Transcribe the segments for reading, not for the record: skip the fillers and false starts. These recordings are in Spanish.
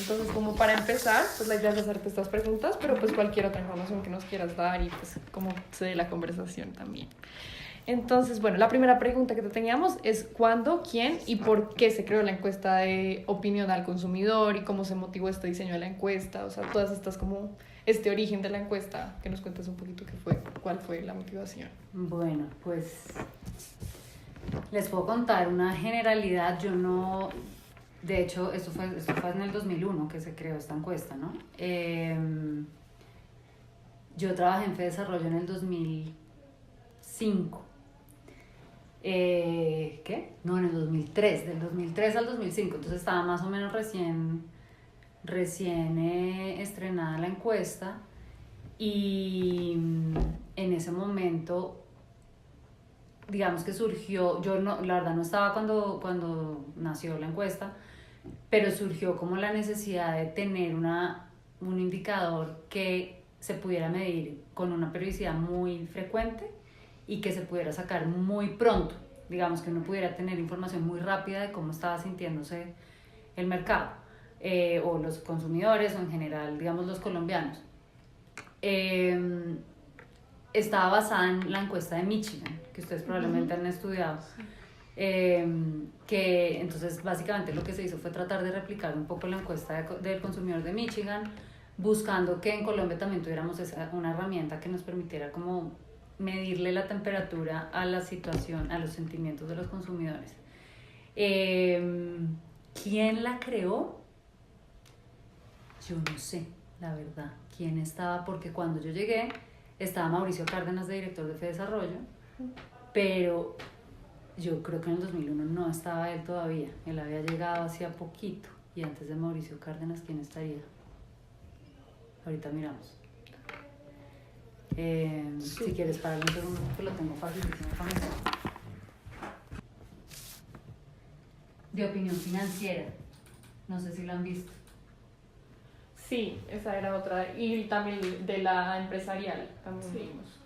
entonces como para empezar, pues la idea es hacerte estas preguntas, pero pues cualquier otra información que nos quieras dar y pues como se dé la conversación también. Entonces, bueno, la primera pregunta que te teníamos es ¿cuándo, quién y por qué se creó la encuesta de opinión al consumidor y cómo se motivó este diseño de la encuesta? O sea, todas estas como este origen de la encuesta, que nos cuentes un poquito qué fue, cuál fue la motivación. Bueno, pues les puedo contar una generalidad. Yo no, de hecho, esto fue en el 2001 que se creó esta encuesta, ¿no? Yo trabajé en FEDesarrollo en el 2005. ¿Qué? No, en el 2003, del 2003 al 2005, entonces estaba más o menos recién estrenada la encuesta y en ese momento, digamos que surgió, yo no, la verdad no estaba cuando nació la encuesta, pero surgió como la necesidad de tener un indicador que se pudiera medir con una periodicidad muy frecuente y que se pudiera sacar muy pronto, digamos que uno pudiera tener información muy rápida de cómo estaba sintiéndose el mercado, o los consumidores, o en general, digamos, los colombianos. Estaba basada en la encuesta de Michigan, que ustedes probablemente han estudiado, que entonces básicamente lo que se hizo fue tratar de replicar un poco la encuesta del consumidor de Michigan, buscando que en Colombia también tuviéramos una herramienta que nos permitiera como medirle la temperatura a la situación, a los sentimientos de los consumidores. ¿Quién la creó? Yo no sé, la verdad, quién estaba, porque cuando yo llegué estaba Mauricio Cárdenas de director de FEDesarrollo, pero yo creo que en el 2001 no estaba él todavía, él había llegado hacía poquito, y antes de Mauricio Cárdenas, ¿quién estaría? Ahorita miramos. Si quieres pararme un segundo, que lo tengo facilísimo para mí. De opinión financiera, no sé si lo han visto. Sí, esa era otra. Y también de la empresarial, también vimos.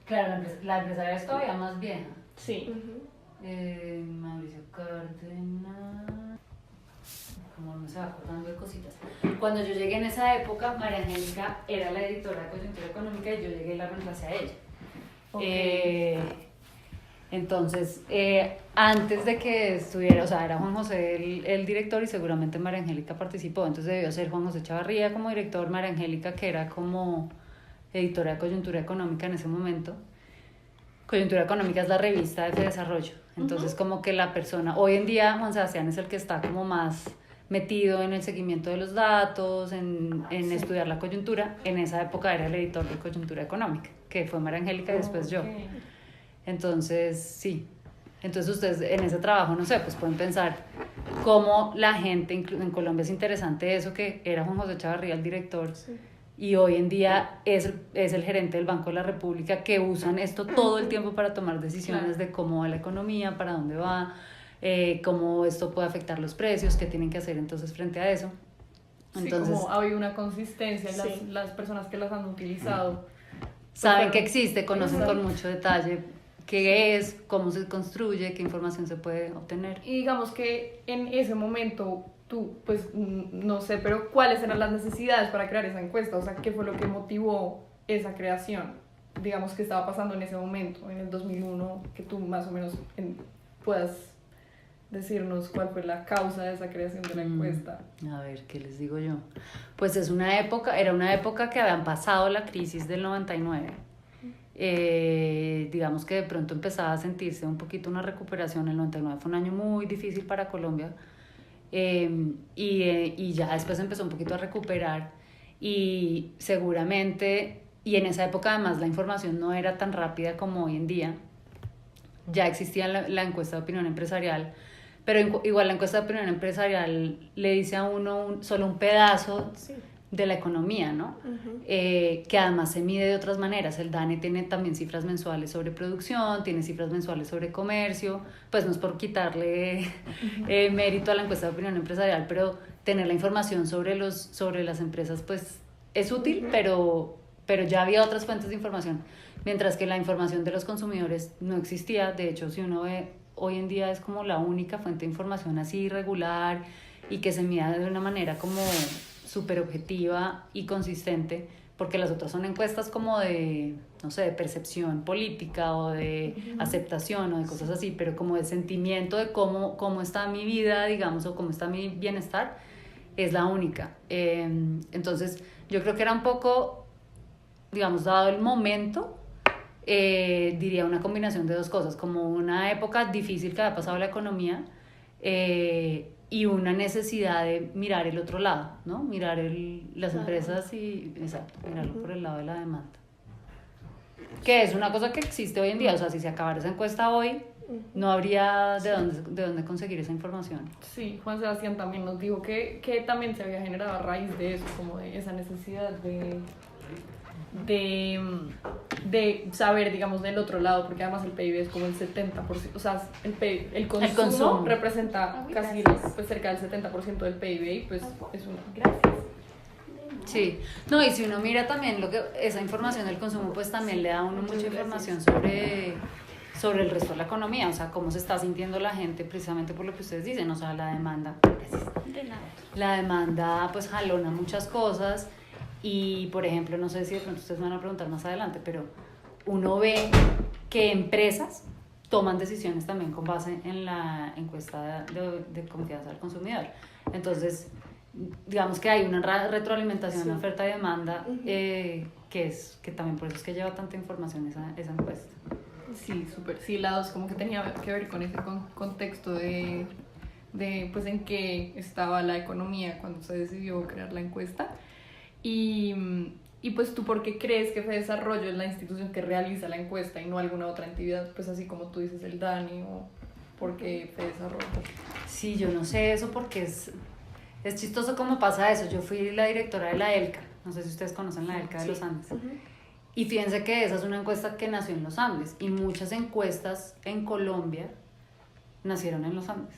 Claro, la empresarial es todavía más vieja. Sí. Mauricio Cárdenas, como no se va acordando de cositas. Cuando yo llegué en esa época, María Angélica era la editora de Coyuntura Económica y yo llegué y la reemplacé a ella. Okay. Entonces, antes de que estuviera, o sea, era Juan José el director y seguramente María Angélica participó, entonces debió ser Juan José Chavarría como director, María Angélica que era como editora de Coyuntura Económica en ese momento. Coyuntura Económica es la revista de FEDesarrollo, entonces como que la persona, hoy en día Juan Sebastián es el que está como más metido en el seguimiento de los datos, en estudiar la coyuntura. En esa época era el editor de Coyuntura Económica, que fue María Angélica y después yo. Entonces, sí. Entonces ustedes en ese trabajo, no sé, pues pueden pensar cómo la gente en Colombia es interesante eso, que era Juan José Chavarría el director, y hoy en día es el gerente del Banco de la República, que usan esto todo el tiempo para tomar decisiones de cómo va la economía, para dónde va, cómo esto puede afectar los precios, qué tienen que hacer entonces frente a eso. Entonces, como ha habido una consistencia, las personas que las han utilizado saben que existe, conocen con mucho detalle qué es, cómo se construye, qué información se puede obtener. Y digamos que en ese momento tú, pues no sé, pero ¿cuáles eran las necesidades para crear esa encuesta? O sea, ¿qué fue lo que motivó esa creación? Digamos, ¿qué estaba pasando en ese momento, en el 2001, que tú más o menos puedas decirnos cuál fue la causa de esa creación de la encuesta? A ver, ¿qué les digo yo? Pues era una época que habían pasado la crisis del 99. Digamos que de pronto empezaba a sentirse un poquito una recuperación. El 99 fue un año muy difícil para Colombia, y ya después empezó un poquito a recuperar, y seguramente, y en esa época además la información no era tan rápida como hoy en día. Ya existía la encuesta de opinión empresarial, pero igual la encuesta de opinión empresarial le dice a uno solo un pedazo de la economía, ¿no? Que además se mide de otras maneras. El DANE tiene también cifras mensuales sobre producción, tiene cifras mensuales sobre comercio, pues no es por quitarle mérito a la encuesta de opinión empresarial, pero tener la información sobre las empresas pues es útil, pero ya había otras fuentes de información, mientras que la información de los consumidores no existía. De hecho, si uno ve, hoy en día es como la única fuente de información así regular y que se mida de una manera como súper objetiva y consistente, porque las otras son encuestas como de, no sé, de percepción política o de aceptación o de cosas así, pero como de sentimiento de cómo está mi vida, digamos, o cómo está mi bienestar, es la única. Entonces, yo creo que era un poco, digamos, dado el momento, diría una combinación de dos cosas, como una época difícil que había pasado la economía, y una necesidad de mirar el otro lado, ¿no? Mirar las empresas y, exacto, mirarlo por el lado de la demanda. Que es una cosa que existe hoy en día, o sea, si se acabara esa encuesta hoy, no habría de dónde conseguir esa información. Sí, Juan Sebastián también nos dijo que también se había generado a raíz de eso, como de esa necesidad de saber, digamos, del otro lado, porque además el PIB es como el 70%, o sea, el consumo representa casi pues, cerca del 70% del PIB y pues es una... Gracias. Sí, no, y si uno mira también esa información del consumo, pues también le da a uno mucha información sobre el resto de la economía, o sea, cómo se está sintiendo la gente precisamente por lo que ustedes dicen, o sea, la demanda. La demanda pues jalona muchas cosas y, por ejemplo, no sé si de pronto ustedes me van a preguntar más adelante, pero uno ve que empresas toman decisiones también con base en la encuesta de confianza del consumidor. Entonces, digamos que hay una retroalimentación de oferta y demanda, que también por eso es que lleva tanta información esa encuesta. Sí, súper. Sí, la dos como que tenía que ver con ese contexto de pues en qué estaba la economía cuando se decidió crear la encuesta. Y pues tú, ¿por qué crees que FEDesarrollo es la institución que realiza la encuesta y no alguna otra entidad? Pues así como tú dices, el DANE, o ¿por qué FEDesarrollo? Sí, yo no sé eso porque es chistoso cómo pasa eso. Yo fui la directora de la ELCA, no sé si ustedes conocen la ELCA de los Andes. Y fíjense que esa es una encuesta que nació en los Andes y muchas encuestas en Colombia nacieron en los Andes.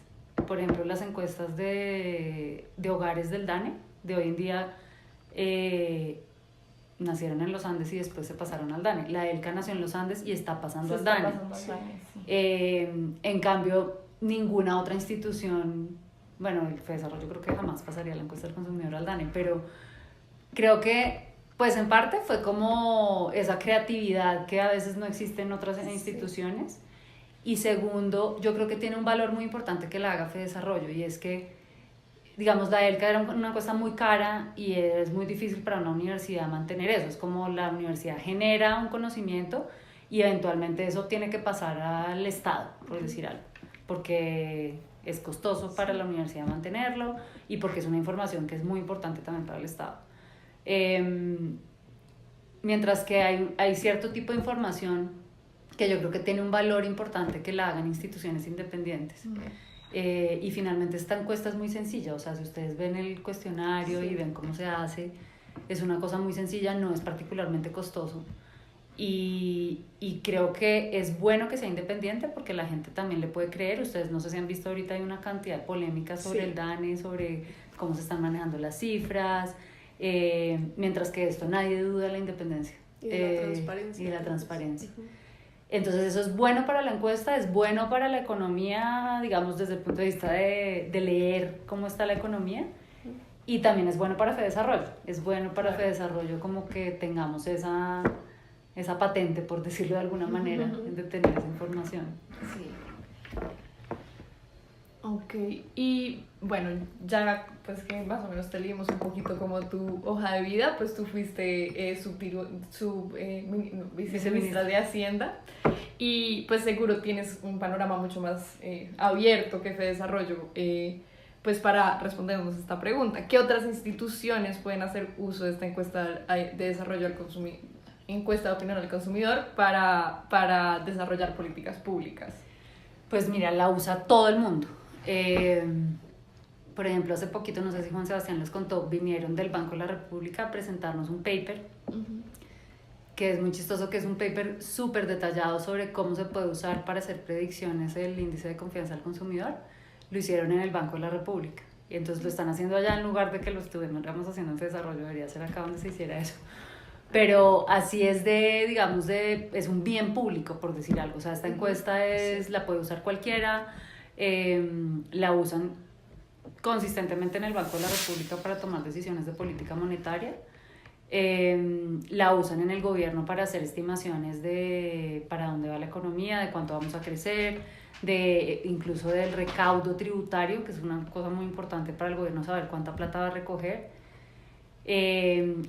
Por ejemplo, las encuestas de hogares del DANE de hoy en día nacieron en los Andes y después se pasaron al DANE. La ELCA nació en los Andes y está pasando al DANE. En cambio, ninguna otra institución, bueno, el FEDesarrollo creo que jamás pasaría la encuesta del consumidor al DANE, pero creo que pues en parte fue como esa creatividad que a veces no existe en otras instituciones. Y segundo, yo creo que tiene un valor muy importante que la haga FEDesarrollo, y es que, digamos, la ELCA era una encuesta muy cara y es muy difícil para una universidad mantener eso. Es como la universidad genera un conocimiento y eventualmente eso tiene que pasar al Estado, por decir algo, porque es costoso para la universidad mantenerlo y porque es una información que es muy importante también para el Estado. Mientras que hay cierto tipo de información que yo creo que tiene un valor importante que la hagan instituciones independientes. Y finalmente esta encuesta es muy sencilla, o sea, si ustedes ven el cuestionario y ven cómo se hace, es una cosa muy sencilla, no es particularmente costoso. Y creo que es bueno que sea independiente porque la gente también le puede creer. Ustedes no sé si han visto ahorita, hay una cantidad de polémicas sobre el DANE, sobre cómo se están manejando las cifras, mientras que esto nadie duda de la independencia y de la transparencia. Entonces eso es bueno para la encuesta, es bueno para la economía, digamos, desde el punto de vista de leer cómo está la economía, y también es bueno para FEDesarrollo, es bueno para FEDesarrollo como que tengamos esa patente, por decirlo de alguna manera, de tener esa información. Sí. Ok, y bueno, ya pues que más o menos te leímos un poquito como tu hoja de vida, pues tú fuiste viceministra de Hacienda y pues seguro tienes un panorama mucho más abierto que FEDesarrollo, pues para respondernos esta pregunta. ¿Qué otras instituciones pueden hacer uso de esta encuesta de desarrollo al consumidor, encuesta de opinión al consumidor para desarrollar políticas públicas? Pues mira, la usa todo el mundo. Por ejemplo, hace poquito, no sé si Juan Sebastián les contó, vinieron del Banco de la República a presentarnos un paper, que es muy chistoso, que es un paper súper detallado sobre cómo se puede usar para hacer predicciones del índice de confianza del consumidor. Lo hicieron en el Banco de la República y entonces lo están haciendo allá en lugar de que lo estuviéramos haciendo en FEDesarrollo. Debería ser acá donde se hiciera eso. Pero así es es un bien público, por decir algo. O sea, esta encuesta la puede usar cualquiera, la usan consistentemente en el Banco de la República para tomar decisiones de política monetaria. La usan en el gobierno para hacer estimaciones de para dónde va la economía, de cuánto vamos a crecer, incluso del recaudo tributario, que es una cosa muy importante para el gobierno saber cuánta plata va a recoger.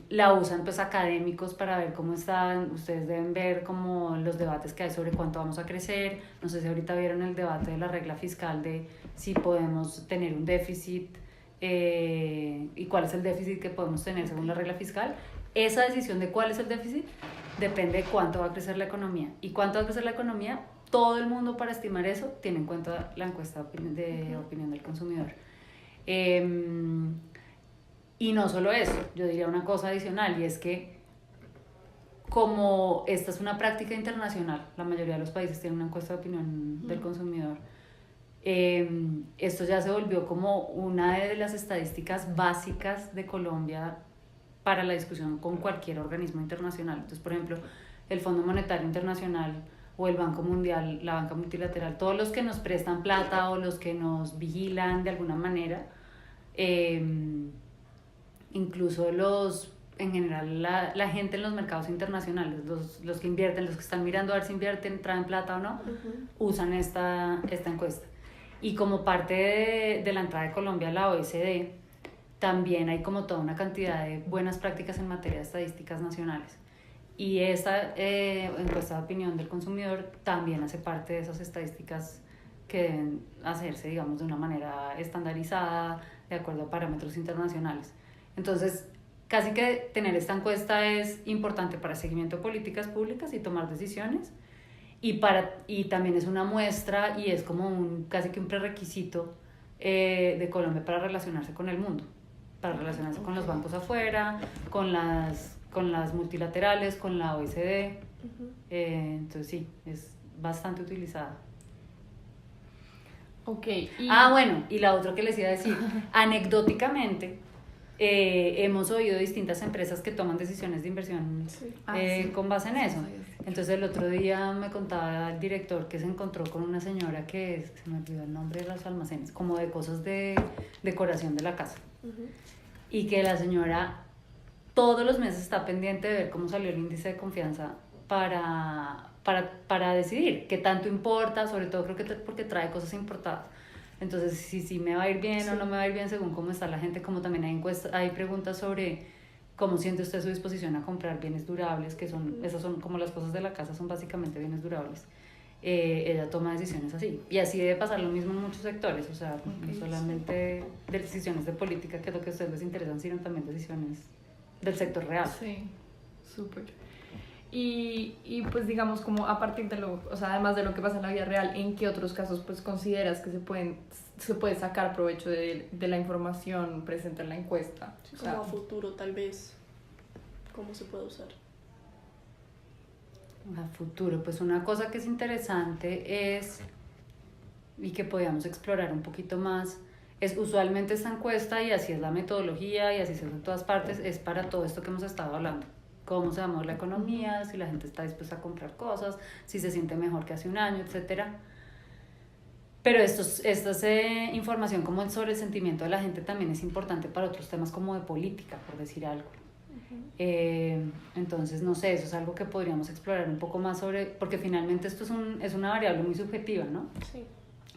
La usan pues académicos para ver cómo están. Ustedes deben ver como los debates que hay sobre cuánto vamos a crecer. No sé si ahorita vieron el debate de la regla fiscal de si podemos tener un déficit y cuál es el déficit que podemos tener según la regla fiscal. Esa decisión de cuál es el déficit depende de cuánto va a crecer la economía. ¿Y cuánto va a crecer la economía? Todo el mundo, para estimar eso, tiene en cuenta la encuesta de opinión del consumidor. Y no solo eso, yo diría una cosa adicional, y es que como esta es una práctica internacional, la mayoría de los países tienen una encuesta de opinión del consumidor, esto ya se volvió como una de las estadísticas básicas de Colombia para la discusión con cualquier organismo internacional. Entonces, por ejemplo, el Fondo Monetario Internacional o el Banco Mundial, la banca multilateral, todos los que nos prestan plata o los que nos vigilan de alguna manera, incluso en general la gente en los mercados internacionales, los que invierten, los que están mirando a ver si invierten, traen plata o no, usan esta encuesta. Y como parte de la entrada de Colombia a la OECD, también hay como toda una cantidad de buenas prácticas en materia de estadísticas nacionales. Y esta encuesta de opinión del consumidor también hace parte de esas estadísticas que deben hacerse, digamos, de una manera estandarizada, de acuerdo a parámetros internacionales. Entonces, casi que tener esta encuesta es importante para el seguimiento de políticas públicas y tomar decisiones, y también es una muestra y es como casi que un prerequisito de Colombia para relacionarse con el mundo, para relacionarse con los bancos afuera, con las multilaterales, con la OECD. Entonces sí, es bastante utilizada. Okay. Bueno, y la otra que les iba a decir, anecdóticamente, hemos oído distintas empresas que toman decisiones de inversión con base en eso. Entonces el otro día me contaba el director que se encontró con una señora que se me olvidó el nombre de los almacenes, como de cosas de decoración de la casa. Y que la señora todos los meses está pendiente de ver cómo salió el índice de confianza para decidir qué tanto importa, sobre todo creo que porque trae cosas importadas. Entonces, si me va a ir bien o no me va a ir bien según cómo está la gente, como también hay preguntas sobre cómo siente usted su disposición a comprar bienes durables, que esas son como las cosas de la casa, son básicamente bienes durables. Ella toma decisiones así. Y así debe pasar lo mismo en muchos sectores, o sea, no solamente decisiones de política, que es lo que a ustedes les interesan, sino también decisiones del sector real. Sí, súper. Y pues digamos como a partir de o sea, además de lo que pasa en la vida real, ¿en qué otros casos pues consideras que se puede sacar provecho de la información presente en la encuesta? Sí, como a futuro tal vez, ¿cómo se puede usar? A futuro, pues una cosa que es interesante y que podríamos explorar un poquito más, es usualmente esta encuesta, y así es la metodología y así se hace en todas partes, es para todo esto que hemos estado hablando. Cómo se va a mover la economía, si la gente está dispuesta a comprar cosas, si se siente mejor que hace un año, etc. Pero esta información como sobre el sentimiento de la gente también es importante para otros temas como de política, por decir algo. Entonces, no sé, eso es algo que podríamos explorar un poco más porque finalmente esto es una variable muy subjetiva, ¿no? Sí.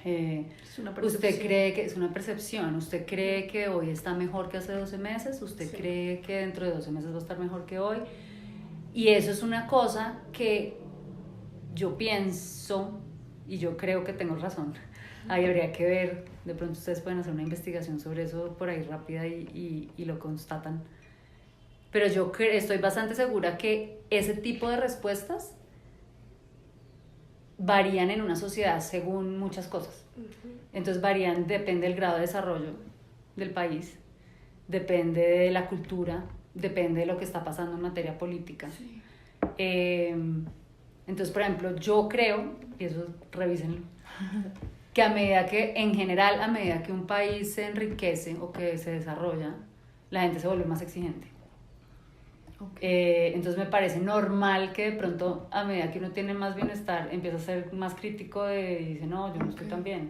Es una percepción. ¿Usted cree que es una percepción? ¿Usted cree que hoy está mejor que hace 12 meses? ¿Usted cree que dentro de 12 meses va a estar mejor que hoy? Y eso es una cosa que yo pienso, y yo creo que tengo razón. Ahí habría que ver, de pronto ustedes pueden hacer una investigación sobre eso por ahí rápida y lo constatan. Pero yo estoy bastante segura que ese tipo de respuestas varían en una sociedad según muchas cosas. Entonces depende del grado de desarrollo del país, depende de la cultura, depende de lo que está pasando en materia política. Sí. Entonces, por ejemplo, yo creo, y eso revísenlo, que a medida que un país se enriquece o que se desarrolla, la gente se vuelve más exigente. Entonces me parece normal que de pronto a medida que uno tiene más bienestar empieza a ser más crítico y dice no, yo no estoy tan bien.